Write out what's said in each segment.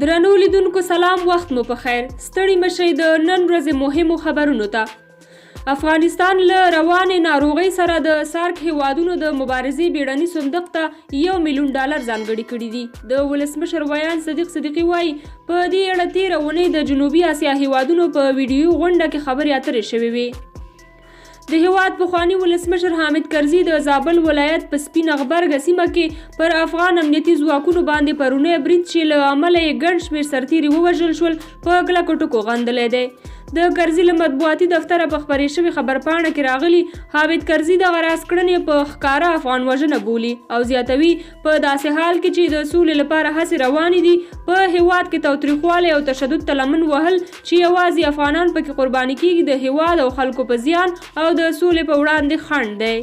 درنو لیدونکو سلام، وخت مو په خیر. ستړي مشئ د نن ورځې مهمو خبرونو ته. افغانستان له روانې ناروغۍ سره د سارک هیوادونو د مبارزې بیړني صندوق ته $1 میلیون ځانګړي کړي دي. د ولسمشر ویان صدیق صدیقي وایي په دې اړه تېره اونۍ د جنوبي اسیا هیوادونو په ویډیو غونډه کې خبرې اترې شوې وې. د هیواد پخواني ولسمشر حامد کرزي د زابل ولایت په سپین غبرګه سیمه کې پر افغان امنیتي ځواکونو باندې پرونی برید چې له امله یې ګڼ شمېر سرتیري ووژل شول په کلکو ټکو غندلی دی. د کرزي له مطبوعاتي دفتره په خپرې شوې خبرپاڼه کې راغلي حامد کرزي دغه راز کړنې په ښکاره افغان وژنه بولي او زیاتوي په داسې حال کې چې د سولې لپاره هڅې روانې دي په هیواد کې تاوتریخوالی او تشدد ته لمن وهل چې یوازې افغانان پکې قرباني کیږي د هیواد او خلکو په زیان او د سولې په وړاندې خنډ دی.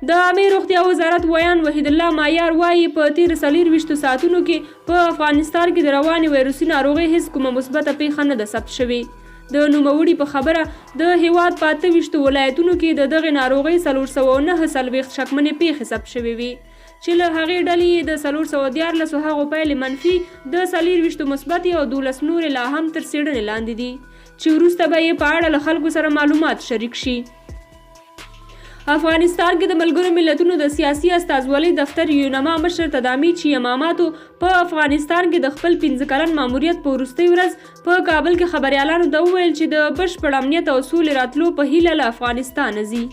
د عامه روغتیا وزارت ویان وحید الله مایار وایي په تېرو 24 ساعتونو کې په افغانستان کې د روانې ویروسي ناروغۍ هیڅ کومه مثبته پیښه نه ده ثبت شوې. د نوموړي په خبره د هیواد په 28 ولایتونو کې د دغې ناروغۍ 449 شکمنې پیښې ثبت شوې وي چې له هغې ډلې د 414 هغو پایلې منفي، د 24 مثبتې او 12 نورې لا هم تر څېړنې لاندې دي چې وروسته به یې په اړه له خلکو سره معلومات شریک شي. افغانستان کې د ملګرو ملتونو د سیاسي استازولۍ دفتر یونما مشر تدامي چې اماماتو په افغانستان کې د خپل 15 کلن ماموریت په وروستۍ ورځ په کابل کې خبریالانو ته وویل چې د بشپړ امنیت او سولې راتلو په هیله له افغانستانه ځي.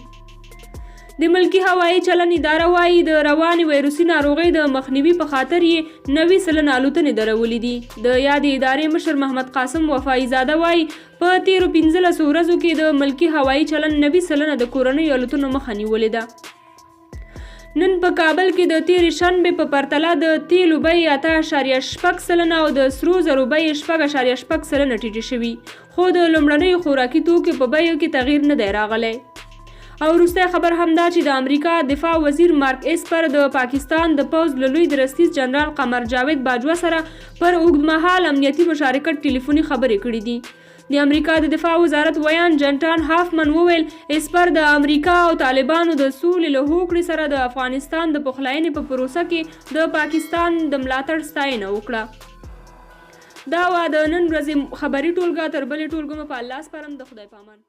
د ملکي هوایي چلن اداره وایي د روانې ویروسي ناروغۍ د مخنیوي په خاطر یې 90 سلنه الوتنې درولې دي. د یادې ادارې مشر محمد قاسم وفایي زاده وایي په تېرو 15 ورځو کې د ملکي هوایي چلن 90 سلنه د کورنیو الوتنو مخه نیولې ده. نن په کابل کې د تېرې شنبې په پرتله د تیلو بیې 8.6 سلنه او د سرو زرو بیې 6.6 سلنه ټیټې شوي، خو د لومړنیو خوراکي توکو په بیو کې تغییر نه دی راغلی. او وروستی خبر همدا چې د امریکا دفاع وزیر مارک اسپر د پاکستان د پوځ له لوی درستیز جنرال قمر جاوید باجوه سره پر اوږدمهال امنیتي مشارکت ټلیفوني خبرې کړې دي. د امریکا د دفاع وزارت ویان جنټان هافمن وویل اسپر د امریکا او طالبانو د سولې له هوکړې سره د افغانستان د پخلاینې په پروسه کې د پاکستان د ملاتړ ستاینه وکړه. دا وه د نن ورځې خبري ټولګه. تر بلې ټولګه مو په الله سپارم. د خدای پامان.